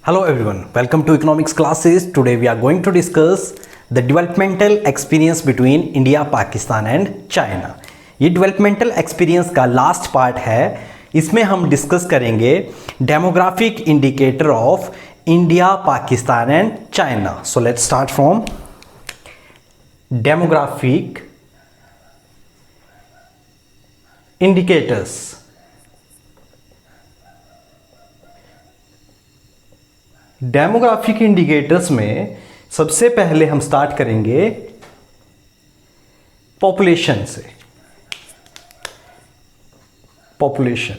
Hello everyone, welcome to economics classes. Today we are going to discuss the developmental experience between India, Pakistan and China. ये developmental experience का last part है. इसमें हम discuss करेंगे demographic indicator of India, Pakistan and China. So let's start from demographic indicators. Demographic indicators में सबसे पहले हम स्टार्ट करेंगे पॉपुलेशन से. पॉपुलेशन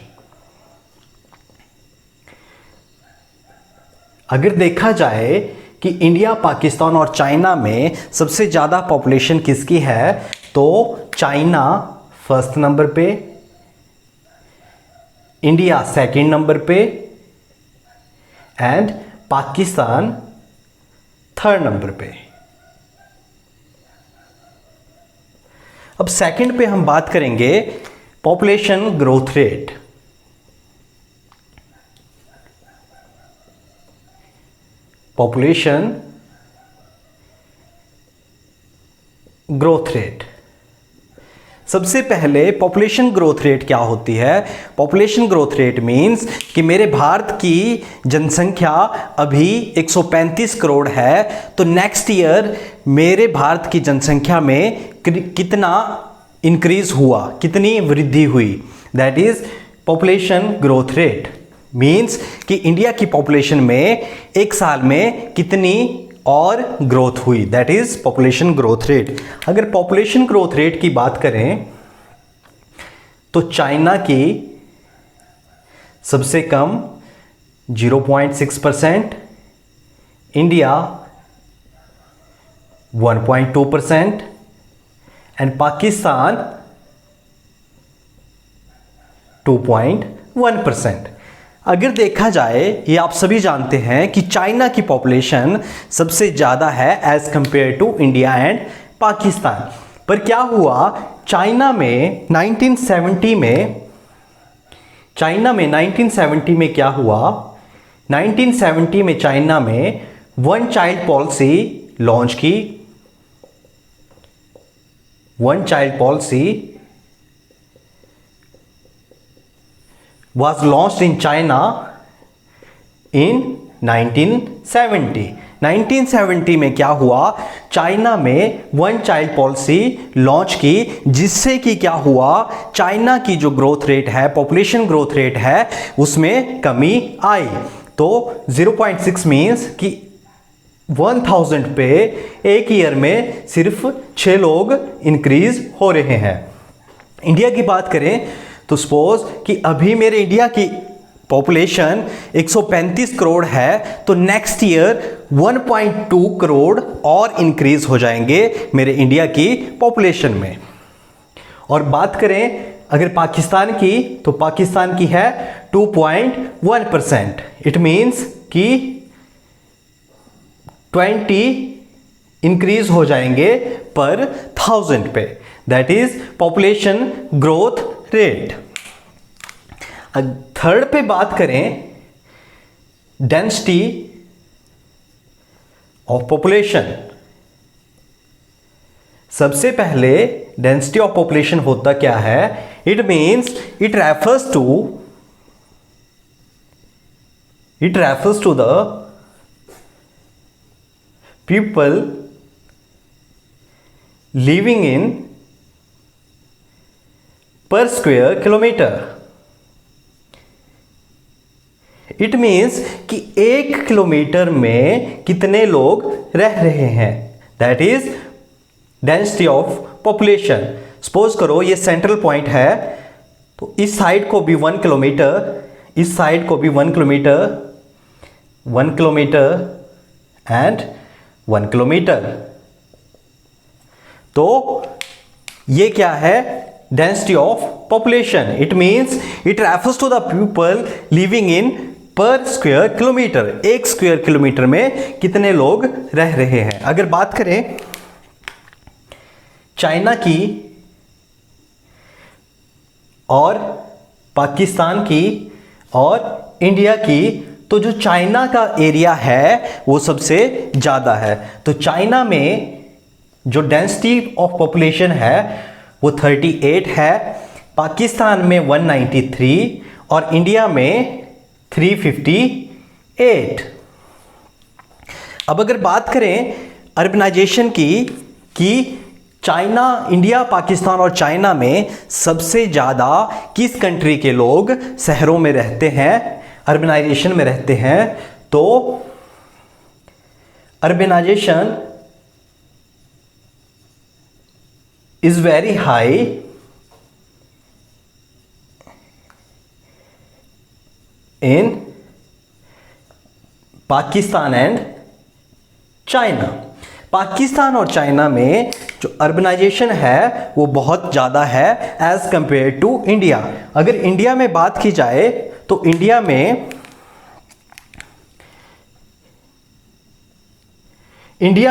अगर देखा जाए कि इंडिया, पाकिस्तान और चाइना में सबसे ज़्यादा पॉपुलेशन किसकी है, तो चाइना फर्स्ट नंबर पे, इंडिया सेकंड नंबर पे एंड पाकिस्तान थर्ड नंबर पे. अब सेकंड पे हम बात करेंगे population growth rate. Population growth rate. सबसे पहले पॉपुलेशन ग्रोथ रेट क्या होती है? पॉपुलेशन ग्रोथ रेट मीन्स कि मेरे भारत की जनसंख्या अभी 135 करोड़ है, तो नेक्स्ट ईयर मेरे भारत की जनसंख्या में कितना इंक्रीज हुआ, कितनी वृद्धि हुई, that is population growth rate. Means कि इंडिया की पॉपुलेशन में एक साल में कितनी और ग्रोथ हुई, that is population growth rate. अगर पॉपुलेशन ग्रोथ रेट की बात करें तो चाइना की सबसे कम 0.6%, इंडिया 1.2% एंड पाकिस्तान 2.1%. अगर देखा जाए, ये आप सभी जानते हैं कि चाइना की पॉपुलेशन सबसे ज़्यादा है as compare to India and Pakistan. पर क्या हुआ, चाइना में 1970 में क्या हुआ, 1970 में चाइना में वन चाइल्ड पॉलिसी लॉन्च की. One child policy was launched in China in 1970. 1970 में क्या हुआ, चाइना में वन चाइल्ड पॉलिसी लॉन्च की, जिससे कि क्या हुआ, चाइना की जो ग्रोथ रेट है, पॉपुलेशन ग्रोथ रेट है, उसमें कमी आई. तो 0.6 मीन्स कि 1000 पे एक ईयर में सिर्फ 6 लोग इंक्रीज हो रहे हैं. इंडिया की बात करें तो सपोज कि अभी मेरे इंडिया की पॉपुलेशन 135 करोड़ है, तो नेक्स्ट ईयर 1.2 करोड़ और इंक्रीज हो जाएंगे मेरे इंडिया की पॉपुलेशन में. और बात करें अगर पाकिस्तान की, तो पाकिस्तान की है 2.1%. इट मीन्स कि 20 इंक्रीज हो जाएंगे पर 1000 पे, that is population growth rate. Third पे बात करें डेंसिटी ऑफ पॉपुलेशन. सबसे पहले डेंसिटी ऑफ पॉपुलेशन होता क्या है? It means it refers to the people living in per square kilometre. It means कि 1 किलोमीटर में कितने लोग रह रहे हैं, that is density of population. Suppose करो ये सेंट्रल पॉइंट है, तो इस साइड को भी 1 किलोमीटर, इस साइड को भी 1 किलोमीटर, 1 किलोमीटर एंड 1 किलोमीटर. तो ये क्या है? Density of population. It means it refers to the people living in per square kilometer. 1 square kilometre में कितने लोग रह रहे हैं. अगर बात करें चाइना की और पाकिस्तान की और इंडिया की तो जो चाइना का एरिया है वो सबसे ज़्यादा है। तो चाइना में जो डेंसिटी ऑफ पॉपुलेशन है वो 38 है, पाकिस्तान में 193 और इंडिया में 358। अब अगर बात करें अर्बनाइजेशन की कि चाइना, इंडिया, पाकिस्तान और चाइना में सबसे ज़्यादा किस कंट्री के लोग शहरों में रहते हैं, अर्बनाइजेशन में रहते हैं, तो urbanisation is very high in Pakistan and China. Pakistan और चाइना में जो अर्बनाइजेशन है वो बहुत ज़्यादा है एज कंपेयर टू इंडिया। अगर इंडिया में बात की जाए तो इंडिया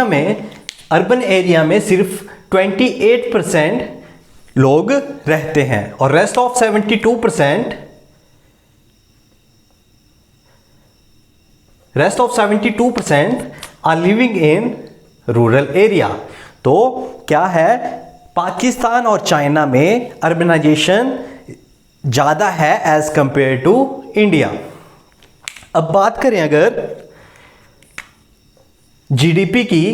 में अर्बन एरिया में सिर्फ 28% लोग रहते हैं और rest of 72% are living in rural area. तो क्या है, पाकिस्तान और चाइना में अर्बनाइजेशन ज़्यादा है एज कंपेयर टू इंडिया। अब बात करें अगर जीडीपी की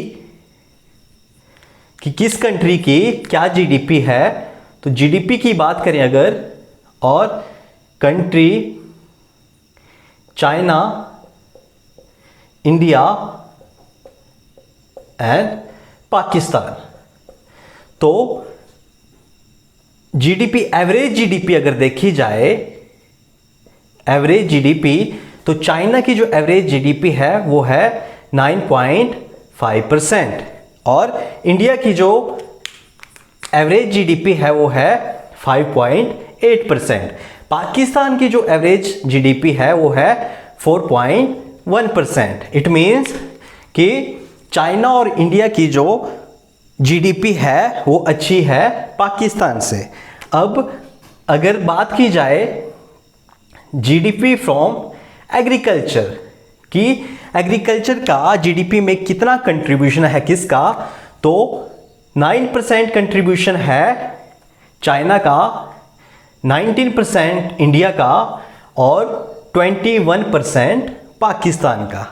कि किस कंट्री की क्या जीडीपी है, तो जीडीपी की बात करें अगर, और country China, India and Pakistan, तो जीडीपी, एवरेज जीडीपी अगर देखी जाए, एवरेज जीडीपी, तो चाइना की जो एवरेज जीडीपी है वो है 9.5% और इंडिया की जो एवरेज जीडीपी है वो है 5.8%। पाकिस्तान की जो एवरेज जीडीपी है वो है 4.1%। इट मीन्स कि चाइना और इंडिया की जो जीडीपी है वो अच्छी है पाकिस्तान से। अब अगर बात की जाए जीडीपी फ्रॉम एग्रीकल्चर कि एग्रीकल्चर का जीडीपी में कितना कंट्रीब्यूशन है किसका, तो 9% कंट्रीब्यूशन है चाइना का, 19% इंडिया का और 21% पाकिस्तान का।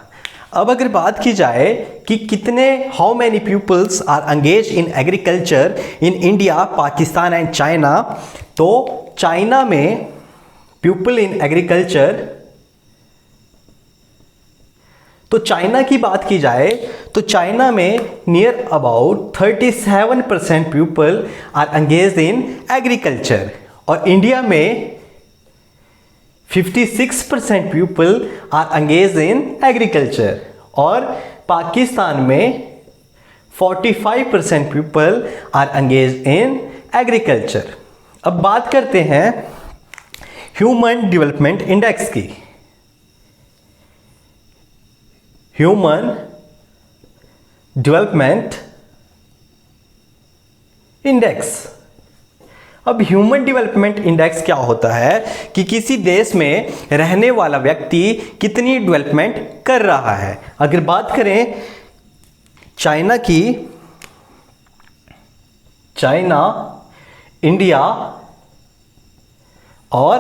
अब अगर बात की जाए कि कितने, how many peoples are engage in agriculture in India, Pakistan and China, तो चाइना में पीपल इन एग्रीकल्चर, तो चाइना की बात की जाए तो चाइना में near about 37% people are engage in agriculture और इंडिया में 56% people are engage in agriculture और पाकिस्तान में 45% people are engage in agriculture. अब बात करते हैं ह्यूमन डेवलपमेंट इंडेक्स की। Human development index. अब ह्यूमन डेवलपमेंट इंडेक्स क्या होता है कि किसी देश में रहने वाला व्यक्ति कितनी डेवलपमेंट कर रहा है। अगर बात करें चाइना की, चाइना, इंडिया और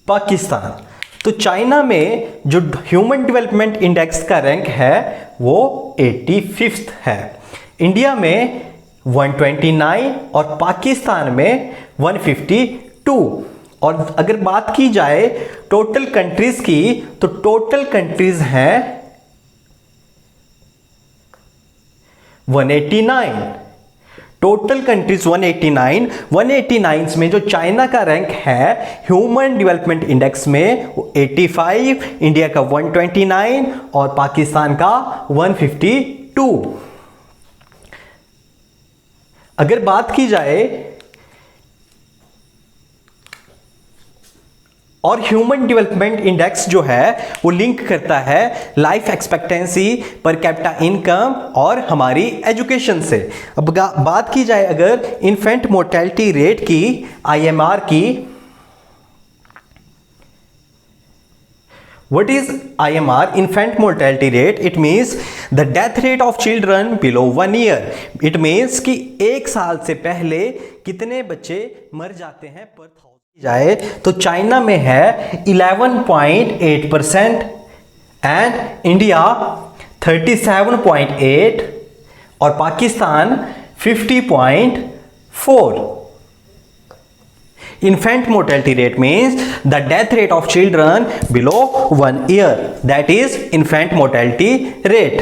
पाकिस्तान, तो चाइना में जो ह्यूमन डेवलपमेंट इंडेक्स का रैंक है वो 85th है, इंडिया में 129 और पाकिस्तान में 152। और अगर बात की जाए टोटल कंट्रीज की, तो टोटल कंट्रीज हैं 189, टोटल कंट्रीज 189 में जो चाइना का रैंक है ह्यूमन डेवलपमेंट इंडेक्स में वो 85, इंडिया का 129 और पाकिस्तान का 152। अगर बात की जाए और ह्यूमन डेवलपमेंट इंडेक्स जो है वो लिंक करता है life expectancy, per capita income और हमारी एजुकेशन से। अब बात की जाए अगर इन्फेंट मोर्टेलिटी रेट की, आईएमआर की, What is IMR? Infant mortality rate. It means the death rate of children below 1 year. It means कि 1 साल से पहले कितने बच्चे मर जाते हैं पर 1000 जाए तो चाइना में है 11.8% एंड इंडिया 37.8 और Pakistan 50.4. Infant mortality rate means the death rate of children below 1 year. That is infant mortality rate.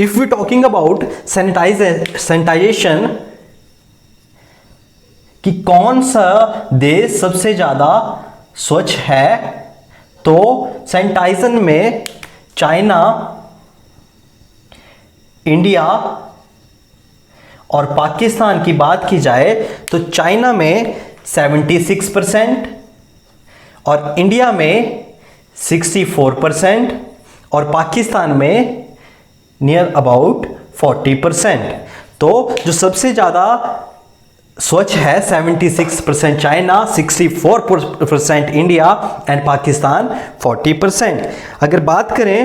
If we talking about sanitization कि कौन सा देश सबसे ज़्यादा स्वच्छ है, तो सैनिटाइजेशन में चाइना, इंडिया और पाकिस्तान की बात की जाए तो चाइना में 76% और इंडिया में 64% और पाकिस्तान में नियर अबाउट 40%. तो जो सबसे ज़्यादा स्वच्छ है 76% चाइना, 64% इंडिया एंड पाकिस्तान 40%. अगर बात करें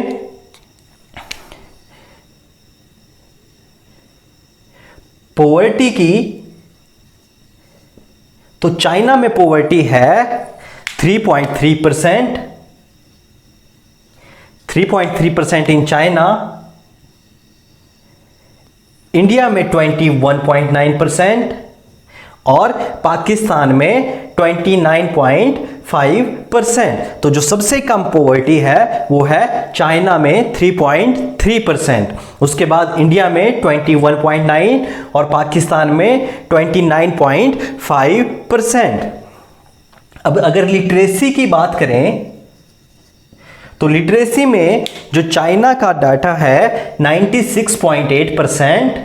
पॉवर्टी की तो चाइना में पॉवर्टी है 3.3%, 3.3% इन चाइना, इंडिया में 21.9% और पाकिस्तान में 29.5%. तो जो सबसे कम पॉवर्टी है वो है चाइना में 3.3%, उसके बाद इंडिया में 21.9 और पाकिस्तान में 29.5%. अब अगर लिटरेसी की बात करें तो लिटरेसी में जो चाइना का डाटा है 96.8%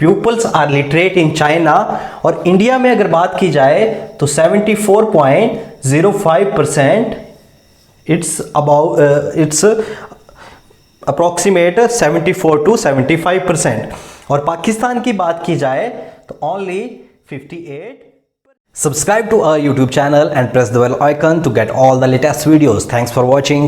peoples are literate in China और इंडिया में अगर बात की जाए तो 74.05%. It's approximate 74 to 75%. और पाकिस्तान की बात की जाए तो only 58. Subscribe to our YouTube channel and press the bell icon to get all the latest videos. Thanks for watching.